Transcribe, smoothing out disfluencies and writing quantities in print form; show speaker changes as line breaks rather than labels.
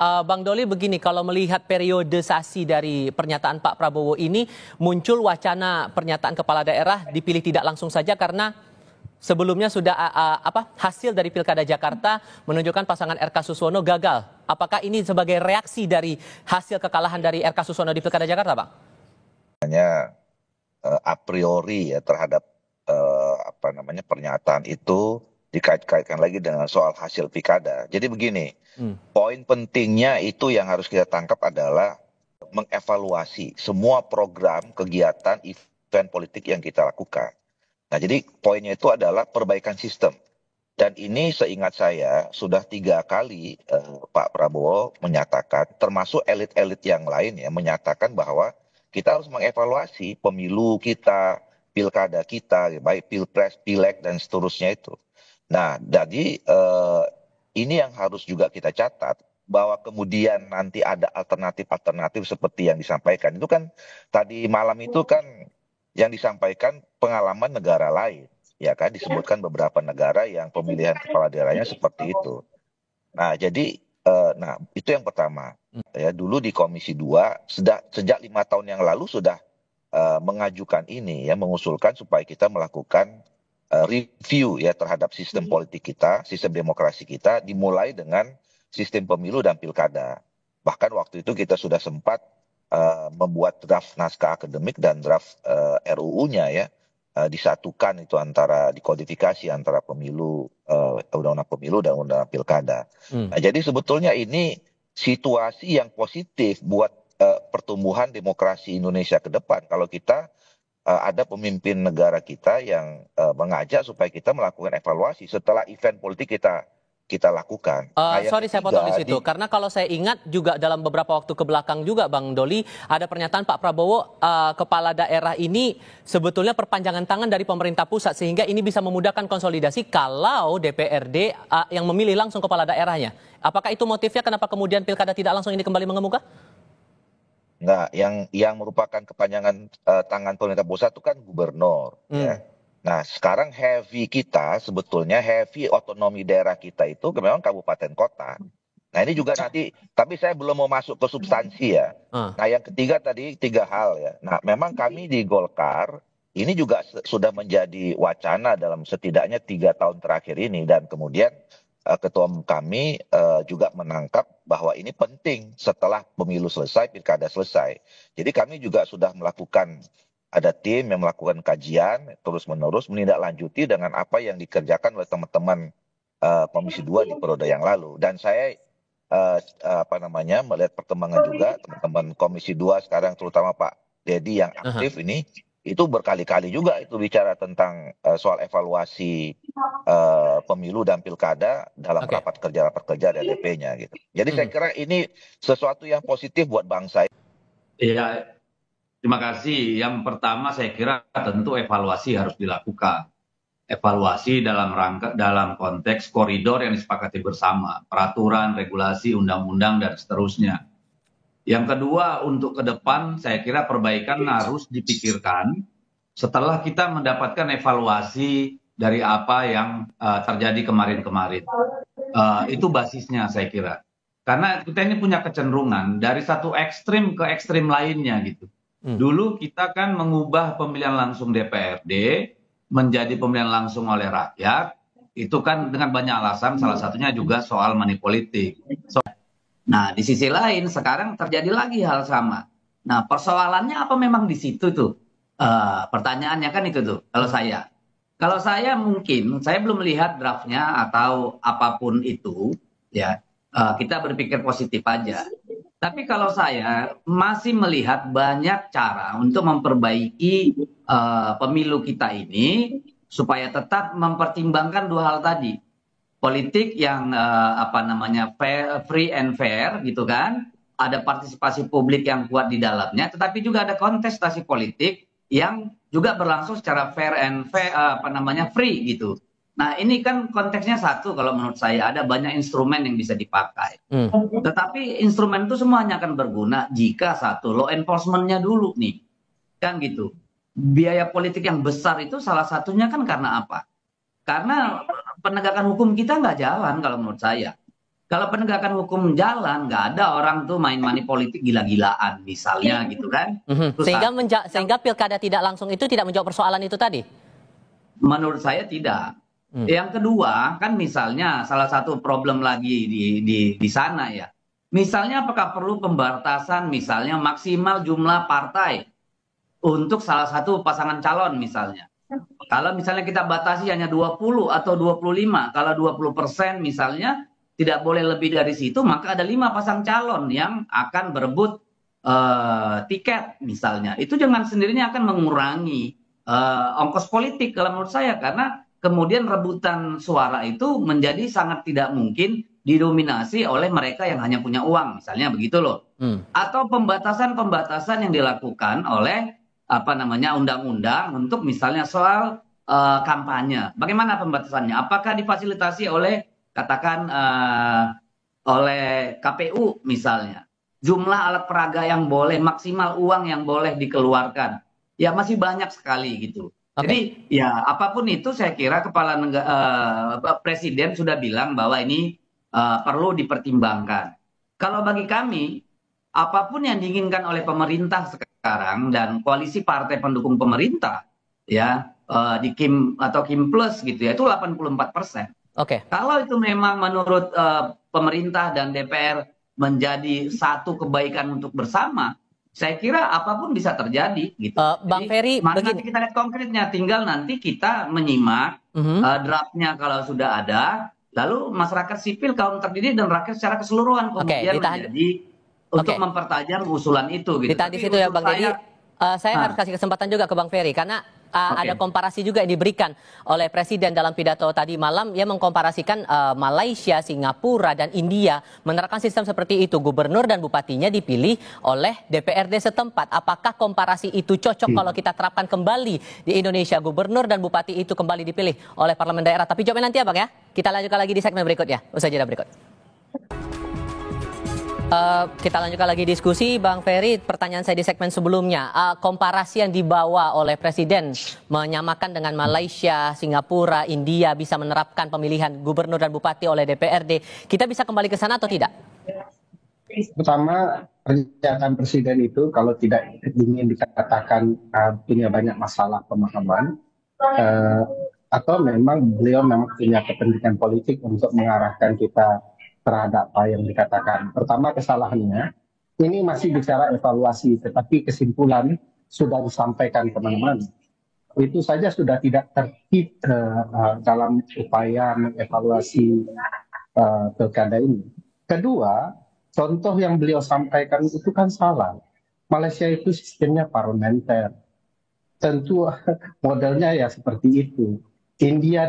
Bang Doli begini, kalau melihat periodisasi dari pernyataan Pak Prabowo ini, muncul wacana pernyataan kepala daerah dipilih tidak langsung saja karena sebelumnya sudah hasil dari Pilkada Jakarta menunjukkan pasangan RK Suswono gagal. Apakah ini sebagai reaksi dari hasil kekalahan dari RK Suswono di Pilkada Jakarta, Pak?
Hanya a priori ya terhadap pernyataan itu dikait-kaitkan lagi dengan soal hasil pilkada. Jadi begini, poin pentingnya itu yang harus kita tangkap adalah mengevaluasi semua program, kegiatan, event politik yang kita lakukan. Nah, jadi poinnya itu adalah perbaikan sistem. Dan ini seingat saya sudah 3 kali Pak Prabowo menyatakan, termasuk elit-elit yang lain ya, menyatakan bahwa kita harus mengevaluasi pemilu kita, pilkada kita, baik pilpres, pileg, dan seterusnya itu. Nah, jadi ini yang harus juga kita catat, bahwa kemudian nanti ada alternatif-alternatif seperti yang disampaikan. Itu kan tadi malam itu kan yang disampaikan pengalaman negara lain. Ya kan, disebutkan beberapa negara yang pemilihan kepala daerahnya seperti itu. Nah, jadi itu yang pertama. Ya, dulu di Komisi 2 sejak 5 tahun yang lalu sudah mengajukan ini ya, mengusulkan supaya kita melakukan review ya terhadap sistem politik kita, sistem demokrasi kita, dimulai dengan sistem pemilu dan pilkada. Bahkan waktu itu kita sudah sempat membuat draft naskah akademik dan draft RUU-nya ya, disatukan itu antara dikodifikasi antara pemilu, undang-undang pemilu dan undang-undang pilkada. Nah, jadi sebetulnya ini situasi yang positif buat pertumbuhan demokrasi Indonesia ke depan kalau kita ada pemimpin negara kita yang mengajak supaya kita melakukan evaluasi setelah event politik kita lakukan. Nah,
Sorry saya potong di situ, karena kalau saya ingat juga dalam beberapa waktu ke belakang juga Bang Doli, ada pernyataan Pak Prabowo, kepala daerah ini sebetulnya perpanjangan tangan dari pemerintah pusat, sehingga ini bisa memudahkan konsolidasi kalau DPRD yang memilih langsung kepala daerahnya. Apakah itu motifnya kenapa kemudian pilkada tidak langsung ini kembali mengemuka?
Enggak, yang merupakan kepanjangan tangan pemerintah pusat itu kan gubernur ya. Nah, sekarang sebetulnya heavy otonomi daerah kita itu memang kabupaten kota. Nah, ini juga nanti, tapi saya belum mau masuk ke substansi ya. Nah, yang ketiga tadi 3 hal ya. Nah, memang kami di Golkar ini juga sudah menjadi wacana dalam setidaknya 3 tahun terakhir ini, dan kemudian ketua umum kami juga menangkap bahwa ini penting setelah pemilu selesai, pilkada selesai. Jadi kami juga sudah melakukan, ada tim yang melakukan kajian terus-menerus menindaklanjuti dengan apa yang dikerjakan oleh teman-teman Komisi 2 di periode yang lalu. Dan saya melihat perkembangan juga teman-teman Komisi 2 sekarang, terutama Pak Dedi yang aktif ini, itu berkali-kali juga itu bicara tentang soal evaluasi pemilu dan pilkada dalam rapat kerja DP-nya gitu. Jadi saya kira ini sesuatu yang positif buat bangsa.
Iya, terima kasih. Yang pertama saya kira tentu evaluasi harus dilakukan. Evaluasi dalam konteks koridor yang disepakati bersama, peraturan, regulasi, undang-undang dan seterusnya. Yang kedua, untuk ke depan saya kira perbaikan harus dipikirkan setelah kita mendapatkan evaluasi dari apa yang terjadi kemarin-kemarin. Itu basisnya saya kira. Karena kita ini punya kecenderungan dari satu ekstrim ke ekstrim lainnya gitu. Dulu kita kan mengubah pemilihan langsung DPRD menjadi pemilihan langsung oleh rakyat. Itu kan dengan banyak alasan, salah satunya juga soal money politik. Nah, di sisi lain sekarang terjadi lagi hal sama. Nah, persoalannya apa memang di situ tuh? Pertanyaannya kan itu tuh. Kalau saya mungkin saya belum melihat draftnya atau apapun itu, ya kita berpikir positif aja. Tapi kalau saya masih melihat banyak cara untuk memperbaiki pemilu kita ini supaya tetap mempertimbangkan 2 hal tadi. Politik yang free and fair gitu kan, ada partisipasi publik yang kuat di dalamnya, tetapi juga ada kontestasi politik yang juga berlangsung secara fair and free gitu. Nah, ini kan konteksnya satu, kalau menurut saya ada banyak instrumen yang bisa dipakai. Tetapi instrumen itu semuanya akan berguna jika satu, law enforcement-nya dulu nih. Kan gitu. Biaya politik yang besar itu salah satunya kan karena apa? Karena penegakan hukum kita nggak jalan kalau menurut saya. Kalau penegakan hukum jalan, nggak ada orang tuh main money politik gila-gilaan, misalnya gitu kan. Terus
Sehingga pilkada tidak langsung itu tidak menjawab persoalan itu tadi.
menurut saya tidak. Yang kedua, kan misalnya salah satu problem lagi di sana ya. Misalnya apakah perlu pembatasan misalnya maksimal jumlah partai untuk salah satu pasangan calon misalnya. Kalau misalnya kita batasi hanya 20 atau 25, kalau 20% misalnya tidak boleh lebih dari situ, maka ada 5 pasang calon yang akan berebut tiket misalnya. Itu dengan sendirinya akan mengurangi ongkos politik kalau menurut saya, karena kemudian rebutan suara itu menjadi sangat tidak mungkin didominasi oleh mereka yang hanya punya uang, misalnya begitu loh. Atau pembatasan-pembatasan yang dilakukan oleh undang-undang untuk misalnya soal kampanye. Bagaimana pembatasannya? Apakah difasilitasi oleh katakan oleh KPU misalnya? Jumlah alat peraga yang boleh, maksimal uang yang boleh dikeluarkan. Ya masih banyak sekali gitu. Jadi ya apapun itu saya kira Presiden sudah bilang bahwa ini perlu dipertimbangkan. Kalau bagi kami, apapun yang diinginkan oleh pemerintah sekarang dan koalisi partai pendukung pemerintah, ya di Kim atau Kim Plus gitu ya, itu 84%. Kalau itu memang menurut pemerintah dan DPR menjadi satu kebaikan untuk bersama, saya kira apapun bisa terjadi gitu.
Bang Ferry,
nanti kita lihat konkretnya, tinggal nanti kita menyimak draftnya kalau sudah ada, lalu masyarakat sipil, kaum terdidik dan rakyat secara keseluruhan kemudian menjadi untuk mempertajam usulan itu. Gitu.
Ditahan di situ ya Bang Deddy. Saya harus kasih kesempatan juga ke Bang Ferry karena ada komparasi juga yang diberikan oleh Presiden dalam pidato tadi malam. Ia mengkomparasikan Malaysia, Singapura, dan India menerapkan sistem seperti itu. Gubernur dan bupatinya dipilih oleh DPRD setempat. Apakah komparasi itu cocok kalau kita terapkan kembali di Indonesia? Gubernur dan bupati itu kembali dipilih oleh parlemen daerah. Tapi jawabnya nanti ya Bang ya. Kita lanjutkan lagi di segmen berikutnya. Usai jeda berikut. Kita lanjutkan lagi diskusi, Bang Ferry. Pertanyaan saya di segmen sebelumnya, komparasi yang dibawa oleh Presiden menyamakan dengan Malaysia, Singapura, India bisa menerapkan pemilihan gubernur dan bupati oleh DPRD. Kita bisa kembali ke sana atau tidak?
Pertama, pernyataan Presiden itu kalau tidak ingin dikatakan punya banyak masalah pemahaman, atau memang beliau memang punya kepentingan politik untuk mengarahkan kita terhadap apa yang dikatakan. Pertama, kesalahannya ini masih bicara evaluasi, tetapi kesimpulan sudah disampaikan kemana-mana. Itu saja sudah tidak tertib dalam upaya mengevaluasi pilkada ini. Kedua, contoh yang beliau sampaikan itu kan salah. Malaysia itu sistemnya parlementer. Tentu modelnya ya seperti itu. India dan